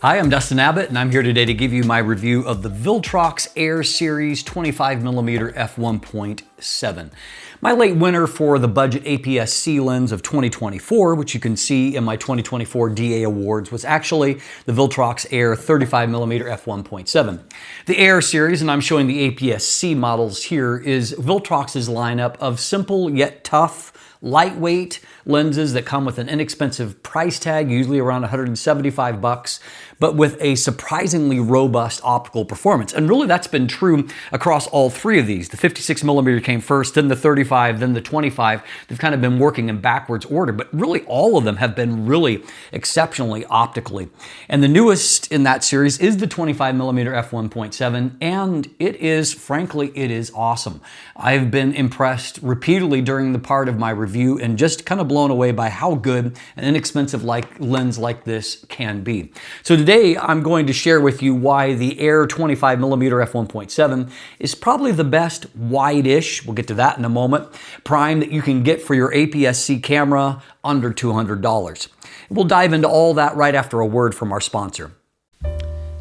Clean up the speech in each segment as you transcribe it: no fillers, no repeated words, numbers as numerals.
Hi, I'm Dustin Abbott, and I'm here today to give you my review of the Viltrox Air Series 25mm F1.7. My late winner for the budget APS-C lens of 2024, which you can see in my 2024 DA Awards, was actually the Viltrox Air 35mm F1.7. The Air Series, and I'm showing the APS-C models here, is Viltrox's lineup of simple yet tough, lightweight lenses that come with an inexpensive price tag, usually around 175 bucks, but with a surprisingly robust optical performance. And really that's been true across all three of these. The 56mm came first, then the 35, then the 25. They've kind of been working in backwards order, but really all of them have been really exceptionally optically. And the newest in that series is the 25mm F1.7, and it is, frankly, it is awesome. I've been impressed repeatedly during the part of my review and just kind of blown away by how good an inexpensive lens like this can be. So today I'm going to share with you why the Air 25mm F1.7 is probably the best wide-ish, we'll get to that in a moment, prime that you can get for your APS-C camera under $200. We'll dive into all that right after a word from our sponsor.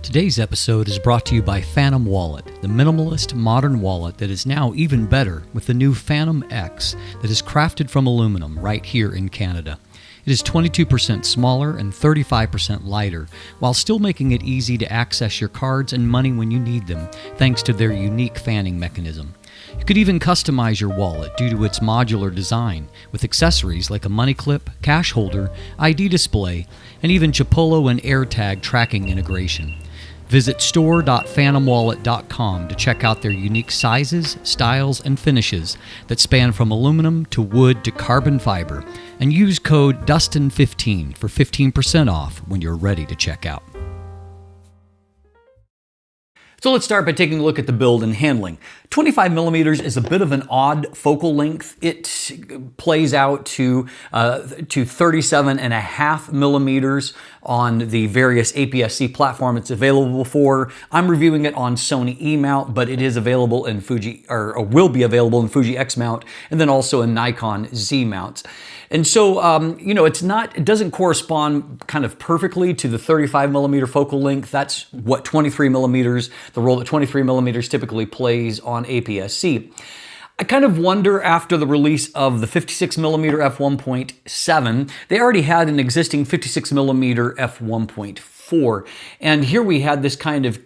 Today's episode is brought to you by Fantom Wallet, the minimalist modern wallet that is now even better with the new Fantom X that is crafted from aluminum right here in Canada. It is 22% smaller and 35% lighter, while still making it easy to access your cards and money when you need them, thanks to their unique fanning mechanism. You could even customize your wallet due to its modular design, with accessories like a money clip, cash holder, ID display, and even Chipolo and AirTag tracking integration. Visit store.fantomwallet.com to check out their unique sizes, styles, and finishes that span from aluminum to wood to carbon fiber, and use code DUSTIN15 for 15% off when you're ready to check out. So let's start by taking a look at the build and handling. 25mm is a bit of an odd focal length. It plays out to 37.5mm on the various APS-C platform it's available for. I'm reviewing it on Sony E mount, but it is available in Fuji, or will be available in Fuji X mount, and then also in Nikon Z mounts. And so, you know, it doesn't correspond kind of perfectly to the 35mm focal length. That's what 23mm, the role that 23mm typically plays on APS-C. I kind of wonder, after the release of the 56mm f1.7, they already had an existing 56mm f1.4. And here we had this kind of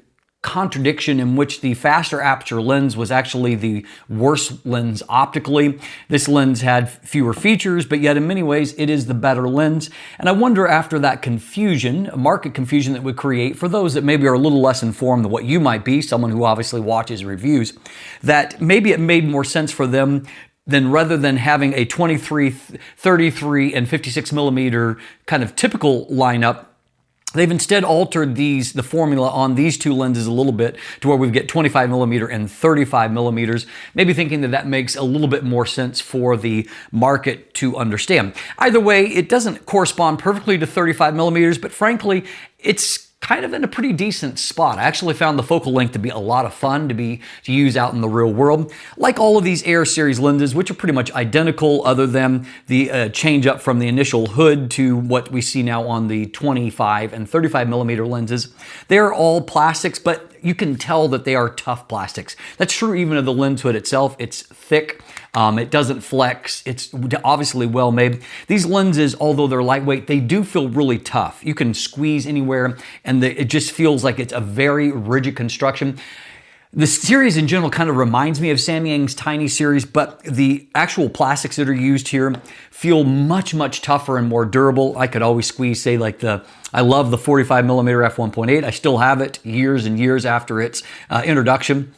contradiction in which the faster aperture lens was actually the worse lens optically. This lens had fewer features, but yet in many ways it is the better lens. And I wonder, after that confusion, market confusion that would create for those that maybe are a little less informed than what you might be, someone who obviously watches reviews, that maybe it made more sense for them then, rather than having a 23, 33, and 56mm kind of typical lineup, they've instead altered the formula on these two lenses a little bit to where we get 25mm and 35mm, maybe thinking that that makes a little bit more sense for the market to understand. Either way, it doesn't correspond perfectly to 35mm, but frankly, it's kind of in a pretty decent spot. I actually found the focal length to be a lot of fun to use out in the real world. Like all of these Air Series lenses, which are pretty much identical other than the change up from the initial hood to what we see now on the 25 and 35mm lenses. They're all plastics, but you can tell that they are tough plastics. That's true even of the lens hood itself. It's thick. It doesn't flex. It's obviously well made. These lenses, although they're lightweight, they do feel really tough. You can squeeze anywhere, and it just feels like it's a very rigid construction. The series in general kind of reminds me of Samyang's Tiny series, but the actual plastics that are used here feel much, much tougher and more durable. I could always squeeze, say, like I love the 45mm f1.8. I still have it years and years after its introduction.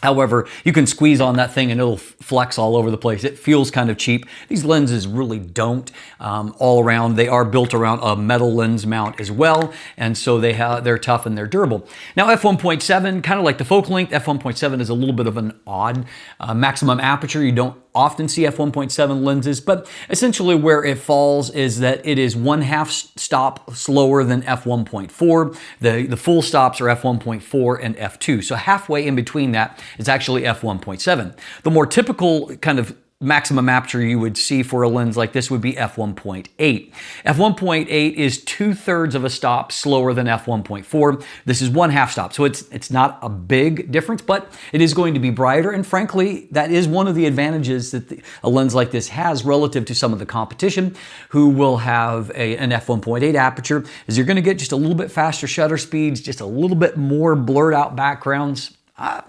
However, you can squeeze on that thing and it'll flex all over the place. It feels kind of cheap. These lenses really don't. All around, they are built around a metal lens mount as well, and so they're tough and they're durable. Now, f1.7, kind of like the focal length, f1.7 is a little bit of an odd maximum aperture. You don't often see f1.7 lenses, but essentially where it falls is that it is 1/2 stop slower than f1.4. The full stops are f1.4 and f2. So halfway in between that is actually f1.7. The more typical kind of maximum aperture you would see for a lens like this would be f1.8. f1.8 is 2/3 of a stop slower than f1.4. This is 1/2 stop, so it's not a big difference, but it is going to be brighter, and frankly, that is one of the advantages that a lens like this has relative to some of the competition who will have an f1.8 aperture, is you're going to get just a little bit faster shutter speeds, just a little bit more blurred out backgrounds.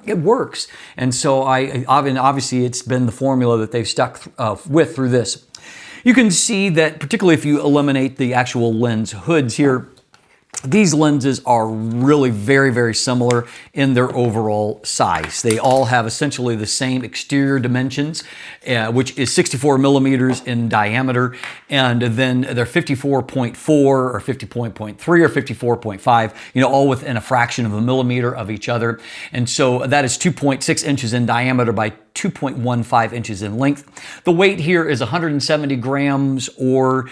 It works. And so obviously it's been the formula that they've stuck with through this. You can see that particularly if you eliminate the actual lens hoods here, these lenses are really very, very similar in their overall size. They all have essentially the same exterior dimensions, which is 64 millimeters in diameter, and then they're 54.4 or 50.3 or 54.5, all within a fraction of a millimeter of each other. And so that is 2.6 inches in diameter by 2.15 inches in length. The weight here is 170 grams, or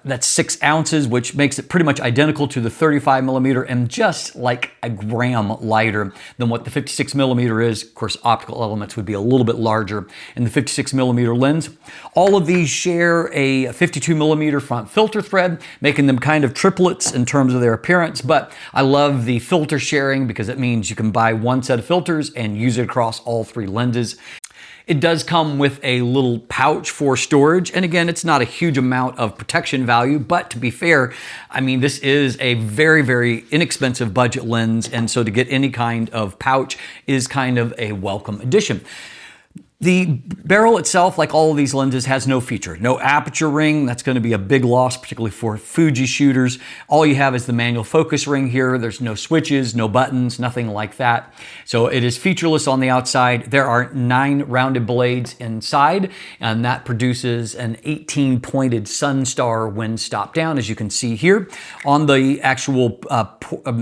that's 6 ounces, which makes it pretty much identical to the 35 millimeter and just like a gram lighter than what the 56 millimeter is. Of course, optical elements would be a little bit larger in the 56 millimeter lens. All of these share a 52 millimeter front filter thread, making them kind of triplets in terms of their appearance. But I love the filter sharing because it means you can buy one set of filters and use it across all 3 lenses. It does come with a little pouch for storage. And again, it's not a huge amount of protection value, but to be fair, I mean, this is a very, very inexpensive budget lens. And so to get any kind of pouch is kind of a welcome addition. The barrel itself, like all of these lenses, has no feature. No aperture ring. That's going to be a big loss, particularly for Fuji shooters. All you have is the manual focus ring here. There's no switches, no buttons, nothing like that. So it is featureless on the outside. There are 9 rounded blades inside, and that produces an 18 pointed sun star when stopped down, as you can see here. On the actual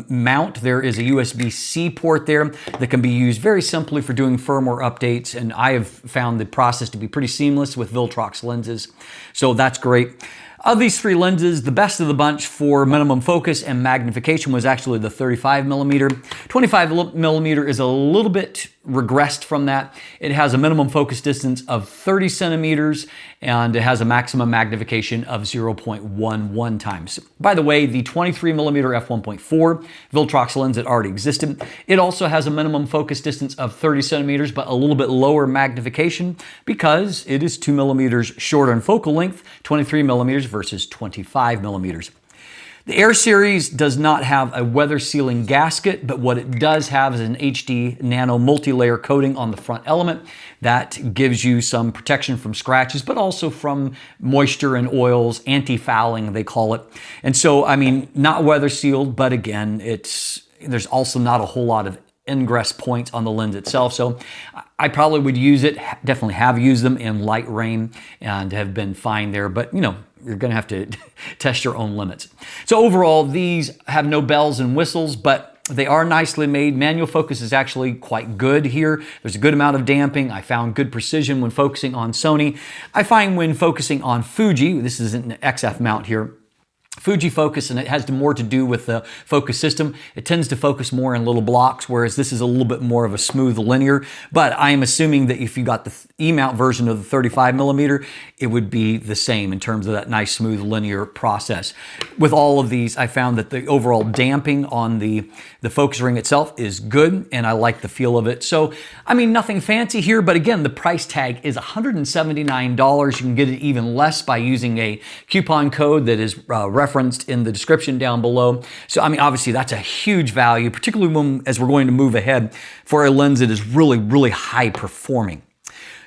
mount, there is a USB-C port there that can be used very simply for doing firmware updates, and I have found the process to be pretty seamless with Viltrox lenses, so that's great. Of these 3 lenses, the best of the bunch for minimum focus and magnification was actually the 35 millimeter. 25 millimeter is a little bit regressed from that. It has a minimum focus distance of 30 centimeters and it has a maximum magnification of 0.11 times. By the way, the 23 millimeter f1.4 Viltrox lens that already existed, it also has a minimum focus distance of 30 centimeters, but a little bit lower magnification because it is 2 millimeters shorter in focal length, 23 millimeters versus 25 millimeters. The Air Series does not have a weather sealing gasket, but what it does have is an HD nano multi-layer coating on the front element that gives you some protection from scratches, but also from moisture and oils, anti-fouling they call it. And so, I mean, not weather sealed, but again, there's also not a whole lot of ingress points on the lens itself. So I probably would use it, definitely have used them in light rain and have been fine there, but you're going to have to test your own limits. So overall, these have no bells and whistles, but they are nicely made. Manual focus is actually quite good here. There's a good amount of damping. I found good precision when focusing on Sony. I find when focusing on Fuji, this is an XF mount here, Fuji focus, and it has more to do with the focus system. It tends to focus more in little blocks, whereas this is a little bit more of a smooth linear. But I am assuming that if you got the E-mount version of the 35 millimeter, it would be the same in terms of that nice smooth linear process. With all of these, I found that the overall damping on the focus ring itself is good, and I like the feel of it. So, I mean, nothing fancy here, but again, the price tag is $179. You can get it even less by using a coupon code that is referenced in the description down below. So, I mean, obviously that's a huge value, particularly as we're going to move ahead for a lens that is really, really high performing.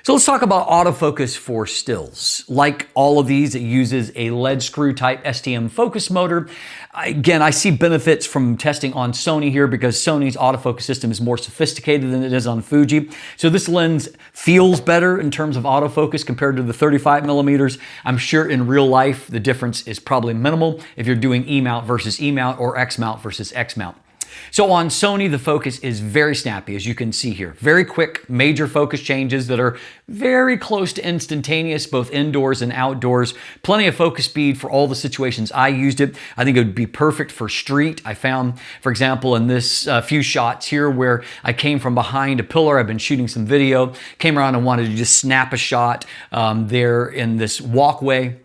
So let's talk about autofocus for stills. Like all of these, it uses a lead screw type STM focus motor. Again, I see benefits from testing on Sony here because Sony's autofocus system is more sophisticated than it is on Fuji. So this lens feels better in terms of autofocus compared to the 35 millimeters. I'm sure in real life, the difference is probably minimal if you're doing E-mount versus E-mount or X-mount versus X-mount. So on Sony, the focus is very snappy, as you can see here. Very quick, major focus changes that are very close to instantaneous, both indoors and outdoors. Plenty of focus speed for all the situations I used it. I think it would be perfect for street. I found, for example, in this few shots here where I came from behind a pillar, I've been shooting some video, came around and wanted to just snap a shot there in this walkway.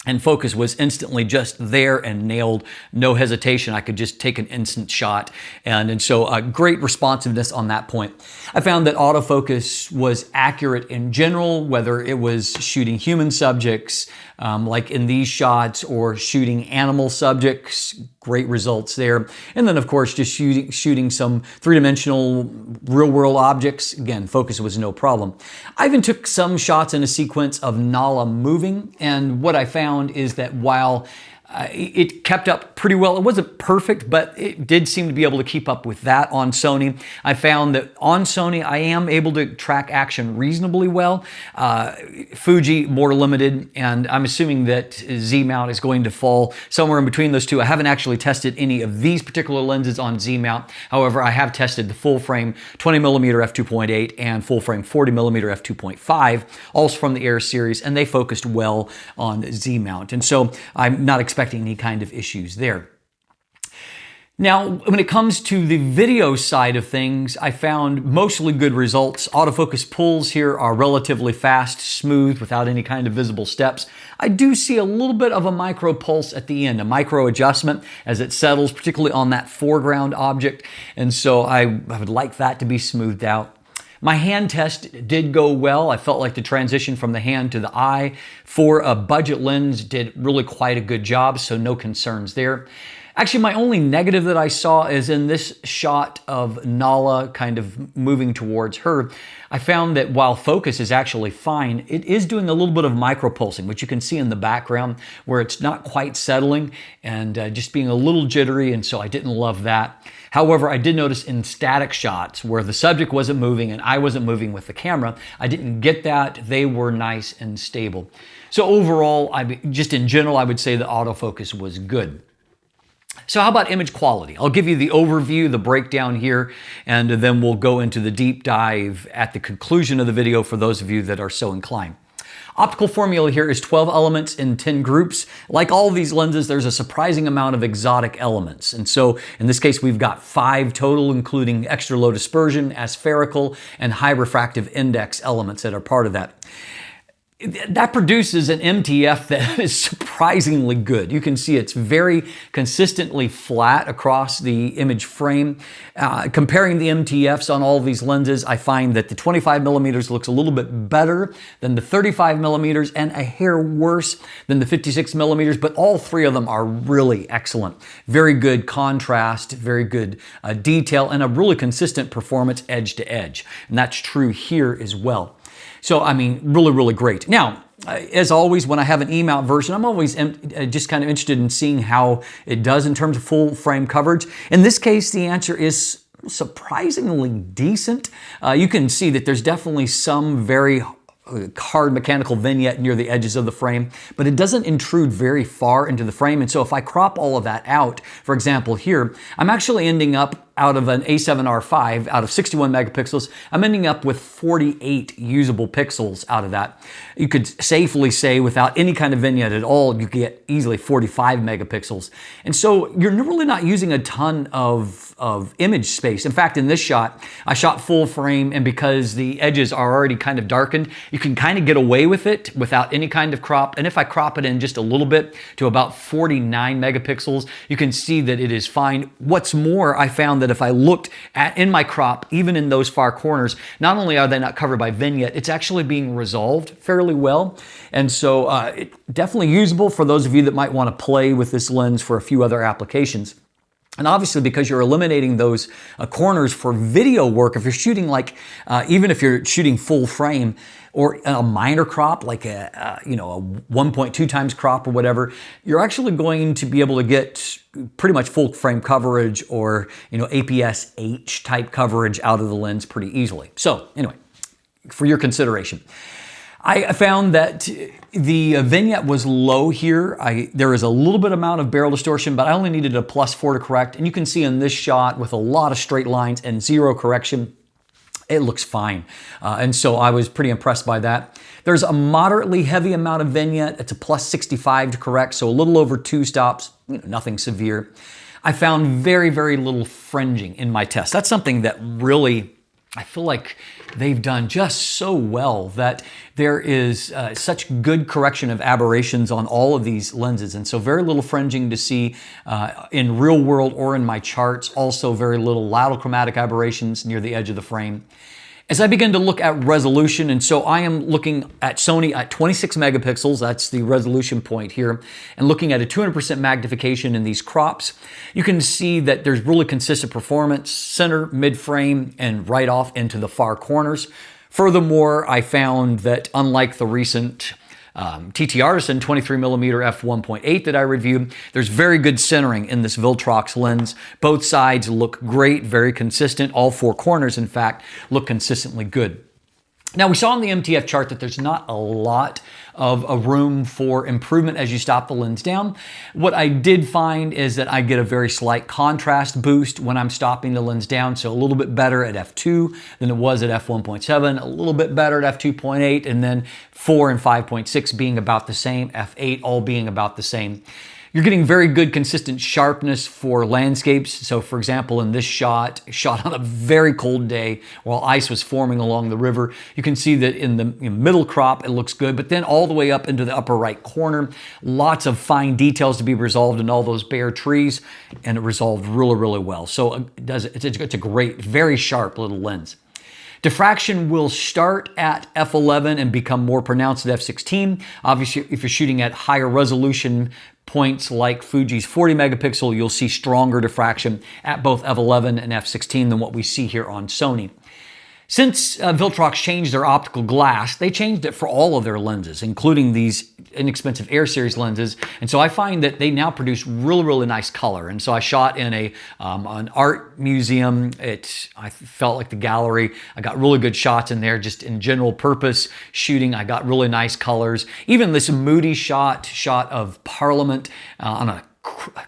And focus was instantly just there and nailed, no hesitation. I could just take an instant shot. And so great responsiveness on that point. I found that autofocus was accurate in general, whether it was shooting human subjects, like in these shots, or shooting animal subjects. Great results there. And then of course, just shooting some three-dimensional real world objects. Again, focus was no problem. I even took some shots in a sequence of Nala moving, and what I found is that while it kept up pretty well. It wasn't perfect, but it did seem to be able to keep up with that on Sony. I found that on Sony, I am able to track action reasonably well. Fuji, more limited, and I'm assuming that Z-mount is going to fall somewhere in between those two. I haven't actually tested any of these particular lenses on Z-mount. However, I have tested the full frame 20mm f2.8 and full frame 40mm f2.5, also from the Air series, and they focused well on Z-mount. And so I'm not expecting any kind of issues there. Now, when it comes to the video side of things, I found mostly good results. Autofocus pulls here are relatively fast, smooth, without any kind of visible steps. I do see a little bit of a micro pulse at the end, a micro adjustment as it settles, particularly on that foreground object. And so I would like that to be smoothed out. My hand test did go well. I felt like the transition from the hand to the eye for a budget lens did really quite a good job, so no concerns there. Actually, my only negative that I saw is in this shot of Nala kind of moving towards her. I found that while focus is actually fine, it is doing a little bit of micropulsing, which you can see in the background where it's not quite settling and just being a little jittery, and so I didn't love that. However, I did notice in static shots where the subject wasn't moving and I wasn't moving with the camera, I didn't get that. They were nice and stable. So overall, just in general, I would say the autofocus was good. So how about image quality? I'll give you the overview, the breakdown here, and then we'll go into the deep dive at the conclusion of the video for those of you that are so inclined. Optical formula here is 12 elements in 10 groups. Like all of these lenses, there's a surprising amount of exotic elements. And so in this case, we've got 5 total, including extra low dispersion, aspherical, and high refractive index elements that are part of that. That produces an MTF that is surprisingly good. You can see it's very consistently flat across the image frame. Comparing the MTFs on all of these lenses, I find that the 25mm looks a little bit better than the 35mm and a hair worse than the 56mm, but all 3 of them are really excellent. Very good contrast, very good detail, and a really consistent performance edge to edge. And that's true here as well. So, I mean, really, really great. Now, as always, when I have an E-mount version, I'm always just kind of interested in seeing how it does in terms of full frame coverage. In this case, the answer is surprisingly decent. You can see that there's definitely some very hard mechanical vignette near the edges of the frame, but it doesn't intrude very far into the frame. And so if I crop all of that out, for example here, I'm actually ending up out of an A7R5, out of 61 megapixels, I'm ending up with 48 usable pixels out of that. You could safely say without any kind of vignette at all, you get easily 45 megapixels. And so you're really not using a ton of image space. In fact, in this shot, I shot full frame, and because the edges are already kind of darkened, you can kind of get away with it without any kind of crop. And if I crop it in just a little bit to about 49 megapixels, you can see that it is fine. What's more, I found that if I looked in my crop, even in those far corners, not only are they not covered by vignette, it's actually being resolved fairly well. And so definitely usable for those of you that might want to play with this lens for a few other applications. And obviously, because you're eliminating those corners for video work, if you're shooting even if you're shooting full frame or a minor crop, like a 1.2 times crop or whatever, you're actually going to be able to get pretty much full frame coverage or APS-H type coverage out of the lens pretty easily. So anyway, for your consideration. I found that the vignette was low here. There is a little bit amount of barrel distortion, but I only needed a +4 to correct. And you can see in this shot with a lot of straight lines and zero correction, it looks fine. And so I was pretty impressed by that. There's a moderately heavy amount of vignette. It's a +65 to correct, so a little over 2 stops, nothing severe. I found very, very little fringing in my test. That's something that really, I feel like they've done just so well, that there is such good correction of aberrations on all of these lenses. And so very little fringing to see in real world or in my charts. Also very little chromatic aberrations near the edge of the frame. As I begin to look at resolution, and so I am looking at Sony at 26 megapixels, that's the resolution point here, and looking at a 200% magnification in these crops, you can see that there's really consistent performance, center, mid-frame, and right off into the far corners. Furthermore, I found that unlike the recent TT Artisan 23mm F1.8 that I reviewed, there's very good centering in this Viltrox lens. Both sides look great, very consistent. All 4 corners, in fact, look consistently good. Now, we saw on the MTF chart that there's not a lot of a room for improvement as you stop the lens down. What I did find is that I get a very slight contrast boost when I'm stopping the lens down, so a little bit better at f2 than it was at f1.7, a little bit better at f2.8, and then 4 and 5.6 being about the same, f8 all being about the same. You're getting very good consistent sharpness for landscapes. So for example, in this shot on a very cold day while ice was forming along the river, you can see that in the middle crop it looks good, but then all the way up into the upper right corner, lots of fine details to be resolved in all those bare trees, and it resolved really, really well. So it's a great, very sharp little lens. Diffraction will start at f11 and become more pronounced at f16. Obviously, if you're shooting at higher resolution points like Fuji's 40 megapixel, you'll see stronger diffraction at both f11 and f16 than what we see here on Sony. Since Viltrox changed their optical glass, they changed it for all of their lenses, including these inexpensive Air Series lenses. And so I find that they now produce really, really nice color. And so I shot in an art museum. I felt like the gallery. I got really good shots in there, just in general purpose shooting. I got really nice colors. Even this moody shot of Parliament on a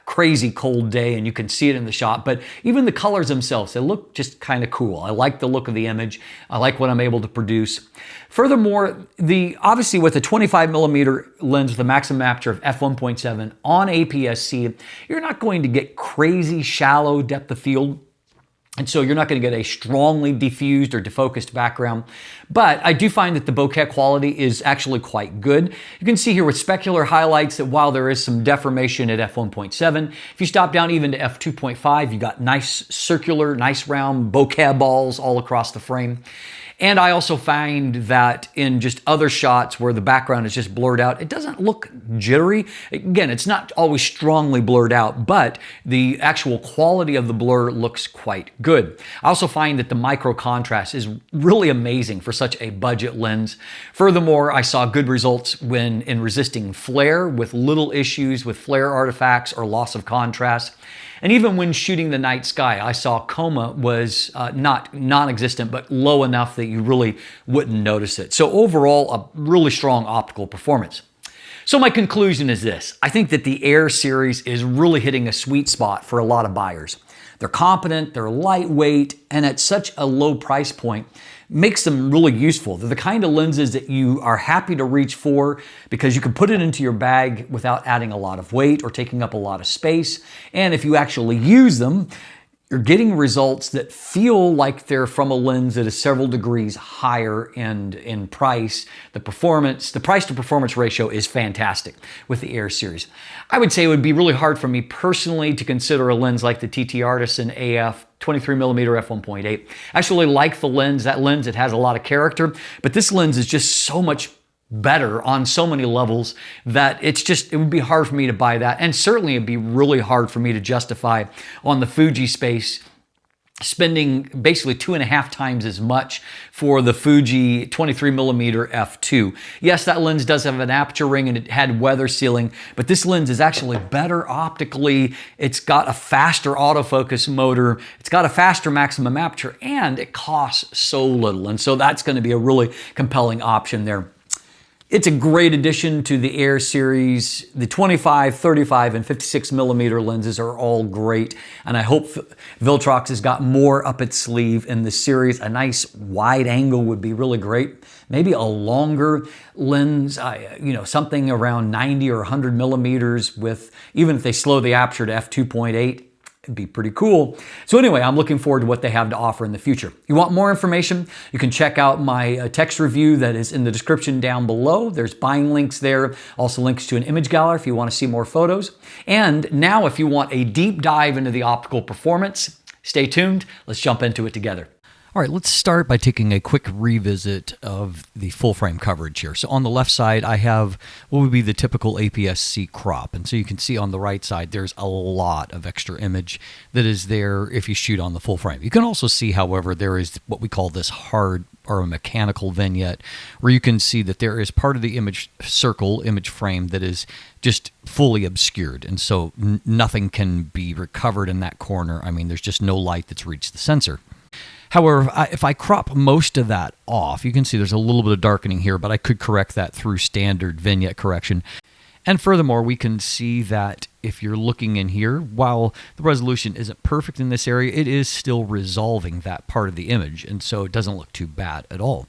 crazy cold day, and you can see it in the shot, but even the colors themselves, they look just kind of cool. I like the look of the image. I like what I'm able to produce. Furthermore, obviously with a 25mm lens with a maximum aperture of f1.7 on APS-C, you're not going to get crazy shallow depth of field. And so you're not going to get a strongly diffused or defocused background. But I do find that the bokeh quality is actually quite good. You can see here with specular highlights that while there is some deformation at f1.7, if you stop down even to f2.5, you got nice circular, nice round bokeh balls all across the frame. And I also find that in just other shots where the background is just blurred out, it doesn't look jittery. Again, it's not always strongly blurred out, but the actual quality of the blur looks quite good. I also find that the micro contrast is really amazing for such a budget lens. Furthermore, I saw good results in resisting flare with little issues with flare artifacts or loss of contrast. And even when shooting the night sky, I saw coma was not non-existent, but low enough that you really wouldn't notice it. So overall, a really strong optical performance. So my conclusion is this. I think that the Air series is really hitting a sweet spot for a lot of buyers. They're competent, they're lightweight, and at such a low price point, makes them really useful. They're the kind of lenses that you are happy to reach for because you can put it into your bag without adding a lot of weight or taking up a lot of space. And if you actually use them, you're getting results that feel like they're from a lens that is several degrees higher in price. The price to performance ratio is fantastic with the Air series. I would say it would be really hard for me personally to consider a lens like the TT Artisan AF 23mm f1.8. I actually like the lens. That lens, it has a lot of character, but this lens is just so much better on so many levels that it would be hard for me to buy that. And certainly it'd be really hard for me to justify on the Fuji space spending basically 2.5 times as much for the Fuji 23mm f2. Yes, that lens does have an aperture ring and it had weather sealing, but this lens is actually better optically. It's got a faster autofocus motor. It's got a faster maximum aperture, and it costs so little. And so that's going to be a really compelling option there. It's a great addition to the Air series. The 25, 35, and 56mm lenses are all great, and I hope Viltrox has got more up its sleeve in this series. A nice wide angle would be really great. Maybe a longer lens, something around 90 or 100 millimeters with, even if they slow the aperture to f2.8, it'd be pretty cool. So anyway, I'm looking forward to what they have to offer in the future. You want more information? You can check out my text review that is in the description down below. There's buying links there, also links to an image gallery if you want to see more photos. And now if you want a deep dive into the optical performance, stay tuned. Let's jump into it together. All right, let's start by taking a quick revisit of the full frame coverage here. So on the left side, I have what would be the typical APS-C crop. And so you can see on the right side, there's a lot of extra image that is there if you shoot on the full frame. You can also see, however, there is what we call this hard or a mechanical vignette, where you can see that there is part of the image circle, image frame, that is just fully obscured. And so nothing can be recovered in that corner. I mean, there's just no light that's reached the sensor. However, if I crop most of that off, you can see there's a little bit of darkening here, but I could correct that through standard vignette correction. And furthermore, we can see that if you're looking in here, while the resolution isn't perfect in this area, it is still resolving that part of the image, and so it doesn't look too bad at all.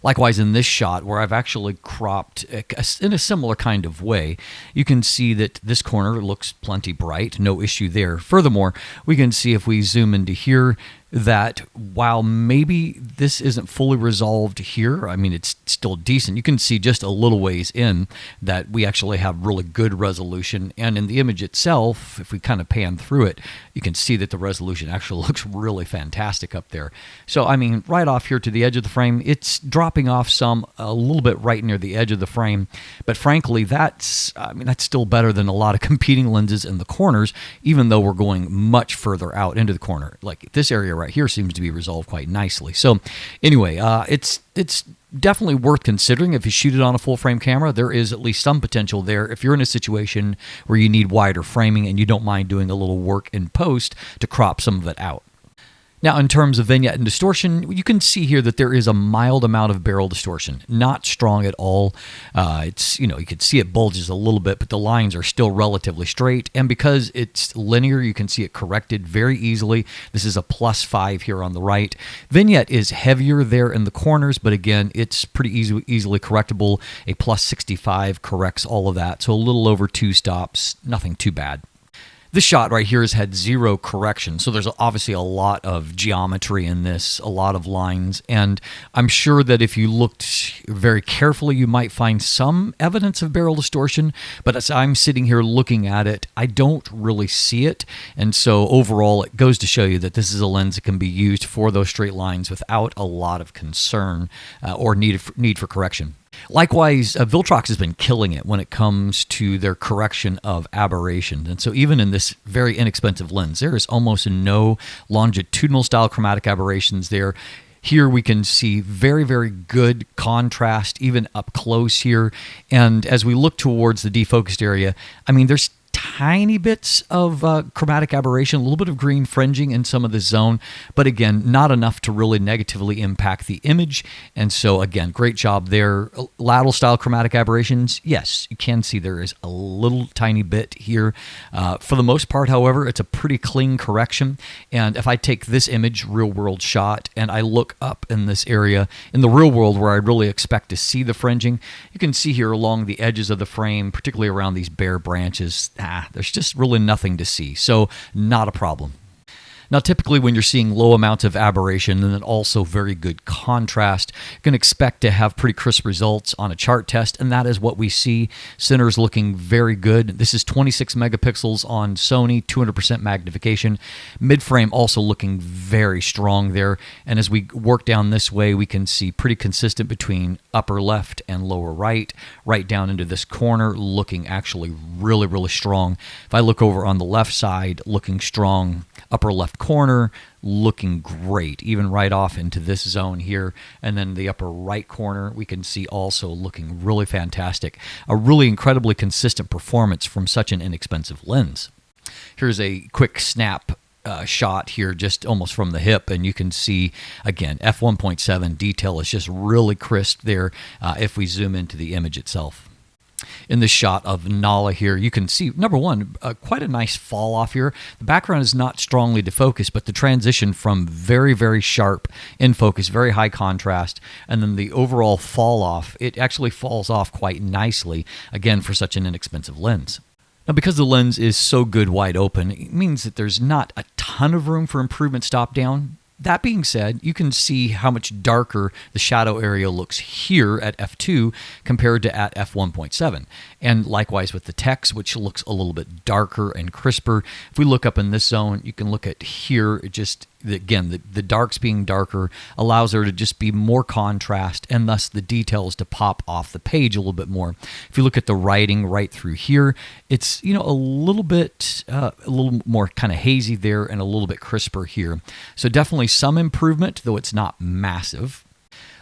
Likewise, in this shot, where I've actually cropped in a similar kind of way, you can see that this corner looks plenty bright, no issue there. Furthermore, we can see if we zoom into here that while maybe this isn't fully resolved here, I mean, it's still decent. You can see just a little ways in that we actually have really good resolution. And in the image itself, if we kind of pan through it, you can see that the resolution actually looks really fantastic up there. So, I mean, right off here to the edge of the frame, it's dropping off a little bit right near the edge of the frame. But frankly, that's still better than a lot of competing lenses in the corners, even though we're going much further out into the corner. Like this area right here seems to be resolved quite nicely. So anyway, it's definitely worth considering if you shoot it on a full frame camera. There is at least some potential there if you're in a situation where you need wider framing and you don't mind doing a little work in post to crop some of it out. Now, in terms of vignette and distortion, you can see here that there is a mild amount of barrel distortion, not strong at all. You can see it bulges a little bit, but the lines are still relatively straight. And because it's linear, you can see it corrected very easily. This is a +5 here on the right. Vignette is heavier there in the corners, but again, it's pretty easily correctable. A +65 corrects all of that. So a little over 2 stops, nothing too bad. This shot right here has had 0 correction, so there's obviously a lot of geometry in this, a lot of lines, and I'm sure that if you looked very carefully, you might find some evidence of barrel distortion, but as I'm sitting here looking at it, I don't really see it, and so overall it goes to show you that this is a lens that can be used for those straight lines without a lot of concern or need for correction. Likewise, Viltrox has been killing it when it comes to their correction of aberration. And so even in this very inexpensive lens, there is almost no longitudinal style chromatic aberrations there. Here we can see very, very good contrast, even up close here. And as we look towards the defocused area, I mean, there's tiny bits of chromatic aberration, a little bit of green fringing in some of the zone, but again, not enough to really negatively impact the image. And so again, great job there. Lateral style chromatic aberrations, yes, you can see there is a little tiny bit here. For the most part, however, it's a pretty clean correction. And if I take this image, real world shot, and I look up in this area, in the real world where I really expect to see the fringing, you can see here along the edges of the frame, particularly around these bare branches, there's just really nothing to see, so not a problem. Now, typically when you're seeing low amounts of aberration and then also very good contrast, you can expect to have pretty crisp results on a chart test, and that is what we see. Center's looking very good. This is 26 megapixels on Sony, 200% magnification. Mid-frame also looking very strong there, and as we work down this way, we can see pretty consistent between upper left and lower right, right down into this corner, looking actually really, really strong. If I look over on the left side, looking strong. Upper left corner looking great, even right off into this zone here, and then the upper right corner we can see also looking really fantastic. A really incredibly consistent performance from such an inexpensive lens. Here's a quick snap shot here just almost from the hip, and you can see again f1.7 detail is just really crisp there if we zoom into the image itself. In this shot of Nala here, you can see, number one, quite a nice fall off here. The background is not strongly defocused, but the transition from very, very sharp in focus, very high contrast, and then the overall fall off, it actually falls off quite nicely, again, for such an inexpensive lens. Now, because the lens is so good wide open, it means that there's not a ton of room for improvement stop down. That being said, you can see how much darker the shadow area looks here at f2 compared to at f1.7. And likewise with the text, which looks a little bit darker and crisper. If we look up in this zone, you can look at here, it just, again, the darks being darker allows there to just be more contrast and thus the details to pop off the page a little bit more. If you look at the writing right through here, it's, you know, a little more kind of hazy there and a little bit crisper here. So definitely some improvement, though it's not massive.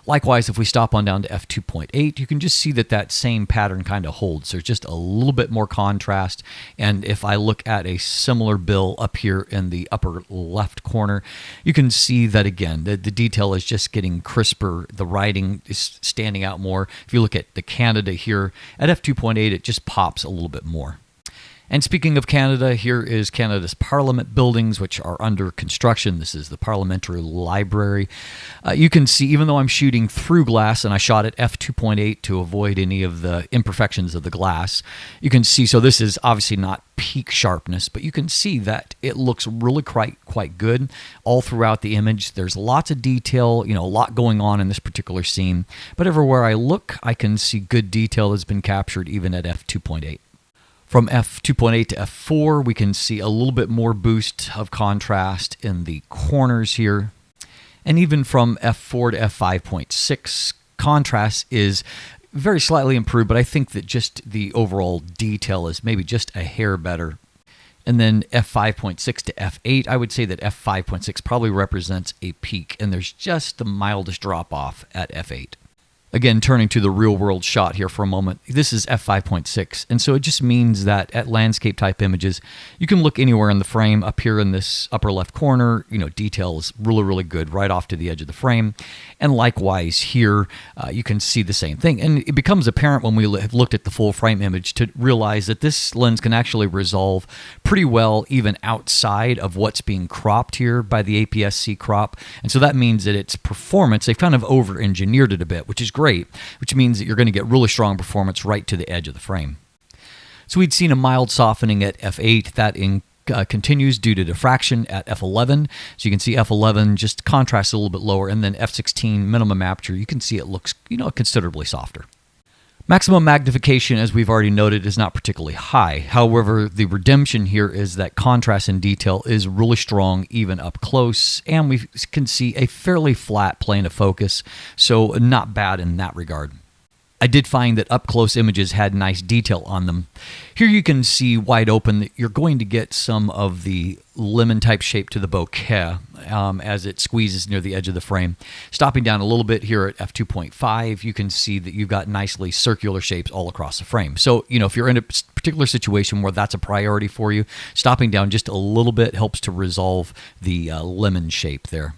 Likewise, if we stop on down to f2.8, you can just see that that same pattern kind of holds. There's just a little bit more contrast. And if I look at a similar bill up here in the upper left corner, you can see that again, the detail is just getting crisper. The writing is standing out more. If you look at the Canada here, at f2.8, it just pops a little bit more. And speaking of Canada, here is Canada's Parliament buildings, which are under construction. This is the Parliamentary Library. You can see, even though I'm shooting through glass, and I shot at f2.8 to avoid any of the imperfections of the glass, you can see, so this is obviously not peak sharpness, but you can see that it looks really quite good all throughout the image. There's lots of detail, you know, a lot going on in this particular scene. But everywhere I look, I can see good detail has been captured even at f2.8. From f2.8 to f4, we can see a little bit more boost of contrast in the corners here. And even from f4 to f5.6, contrast is very slightly improved, but I think that just the overall detail is maybe just a hair better. And then f5.6 to f8, I would say that f5.6 probably represents a peak, and there's just the mildest drop off at f8. Again, turning to the real world shot here for a moment, this is f5.6, and so it just means that at landscape type images, you can look anywhere in the frame. Up here in this upper left corner, you know, detail is really good right off to the edge of the frame. And likewise here, you can see the same thing. And it becomes apparent when we have looked at the full frame image to realize that this lens can actually resolve pretty well even outside of what's being cropped here by the APS-C crop. And so that means that its performance, they've kind of over-engineered it a bit, which is great, which means that you're going to get really strong performance right to the edge of the frame. So we'd seen a mild softening at f8. That continues due to diffraction at f11. So you can see f11 just contrasts a little bit lower, and then f16 minimum aperture, you can see it looks, you know, considerably softer. Maximum magnification, as we've already noted, is not particularly high. However, the redemption here is that contrast and detail is really strong even up close, and we can see a fairly flat plane of focus, so not bad in that regard. I did find that up-close images had nice detail on them. Here you can see wide open that you're going to get some of the lemon-type shape to the bokeh as it squeezes near the edge of the frame. Stopping down a little bit here at f2.5, you can see that you've got nicely circular shapes all across the frame. So, you know, if you're in a particular situation where that's a priority for you, stopping down just a little bit helps to resolve the lemon shape there.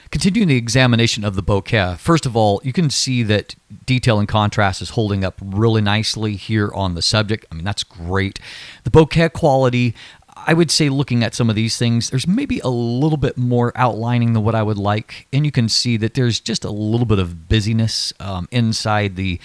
Continuing the examination of the bokeh, first of all, you can see that detail and contrast is holding up really nicely here on the subject. I mean, that's great. The bokeh quality, I would say looking at some of these things, there's maybe a little bit more outlining than what I would like. And you can see that there's just a little bit of busyness inside the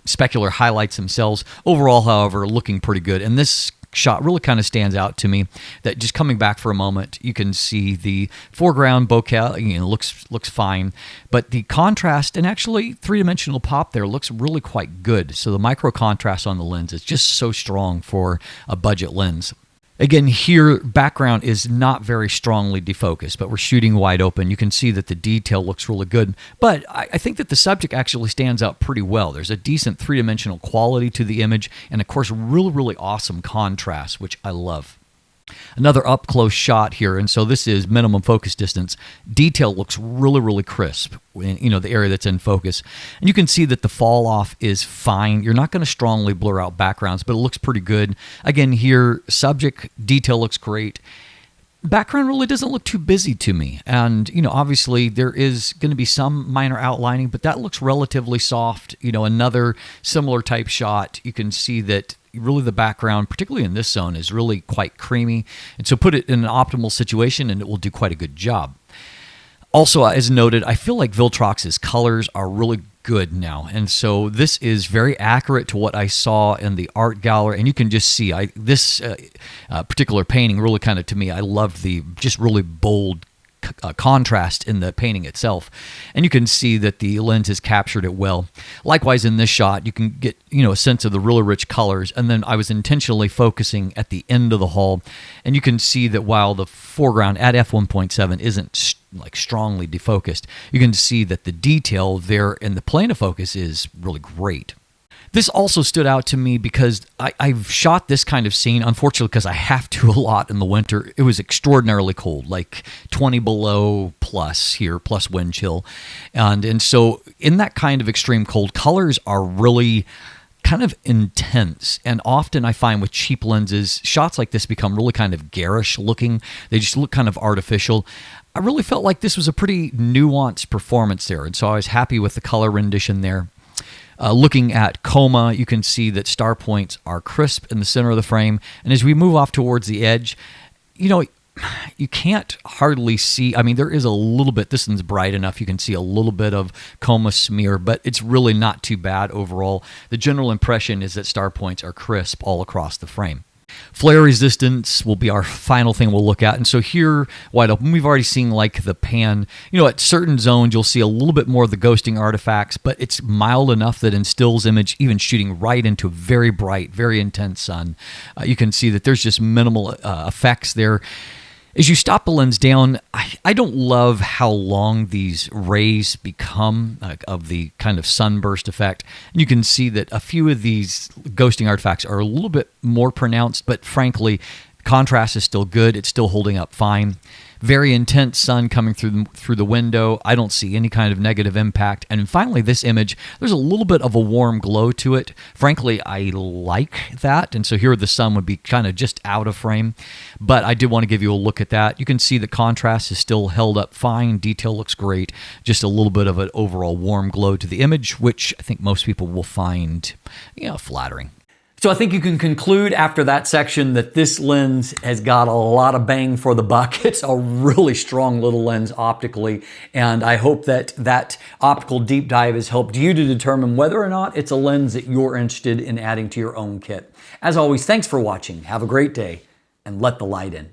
specular highlights themselves. Overall, however, looking pretty good. And this shot really kind of stands out to me, that just coming back for a moment, you can see the foreground bokeh, you know, looks fine, but the contrast and actually three-dimensional pop there looks really quite good. So the micro contrast on the lens is just so strong for a budget lens. Again, here, background is not very strongly defocused, but we're shooting wide open. You can see that the detail looks really good, but I think that the subject actually stands out pretty well. There's a decent three-dimensional quality to the image, and of course, really awesome contrast, which I love. Another up-close shot here, and so this is minimum focus distance. Detail looks really crisp in, you know, the area that's in focus. And you can see that the fall-off is fine. You're not going to strongly blur out backgrounds, but it looks pretty good. Again, here, subject detail looks great. background really doesn't look too busy to me. And, obviously there is going to be some minor outlining, but that looks relatively soft. Another similar type shot, you can see that really the background, particularly in this zone, is really quite creamy. And so put it in an optimal situation and it will do quite a good job. Also, as noted, I feel like Viltrox's colors are really good now. And so this is very accurate to what I saw in the art gallery. And you can just see this particular painting really kind of, to me, I loved the just really bold contrast in the painting itself. And you can see that the lens has captured it well. Likewise, in this shot, you can get a sense of the really rich colors. And then I was intentionally focusing at the end of the hull. And you can see that while the foreground at f1.7 isn't like strongly defocused, you can see that the detail there in the plane of focus is really great. This also stood out to me because I've shot this kind of scene, unfortunately, because I have to a lot in the winter. It was extraordinarily cold, like 20 below plus here, plus wind chill. And so in that kind of extreme cold, colors are really kind of intense. And often I find with cheap lenses, shots like this become really kind of garish looking. They just look kind of artificial. I really felt like this was a pretty nuanced performance there. And so I was happy with the color rendition there. Looking at coma, you can see that star points are crisp in the center of the frame. And as we move off towards the edge, you can't hardly see. I mean, there is a little bit, this one's bright enough, you can see a little bit of coma smear, but it's really not too bad overall. The general impression is that star points are crisp all across the frame. Flare resistance will be our final thing we'll look at. And so here, wide open, we've already seen like the pan. At certain zones, you'll see a little bit more of the ghosting artifacts, but it's mild enough that in stills image, even shooting right into a very bright, very intense sun, you can see that there's just minimal effects there. As you stop the lens down, I don't love how long these rays become of the kind of sunburst effect. And you can see that a few of these ghosting artifacts are a little bit more pronounced, but frankly, contrast is still good. It's still holding up fine. Very intense sun coming through the window. I don't see any kind of negative impact. And finally, this image, there's a little bit of a warm glow to it. Frankly, I like that. And so here the sun would be kind of just out of frame. But I did want to give you a look at that. You can see the contrast is still held up fine. Detail looks great. Just a little bit of an overall warm glow to the image, which I think most people will find, flattering. So I think you can conclude after that section that this lens has got a lot of bang for the buck. It's a really strong little lens optically, and I hope that that optical deep dive has helped you to determine whether or not it's a lens that you're interested in adding to your own kit. As always, thanks for watching. Have a great day, and let the light in.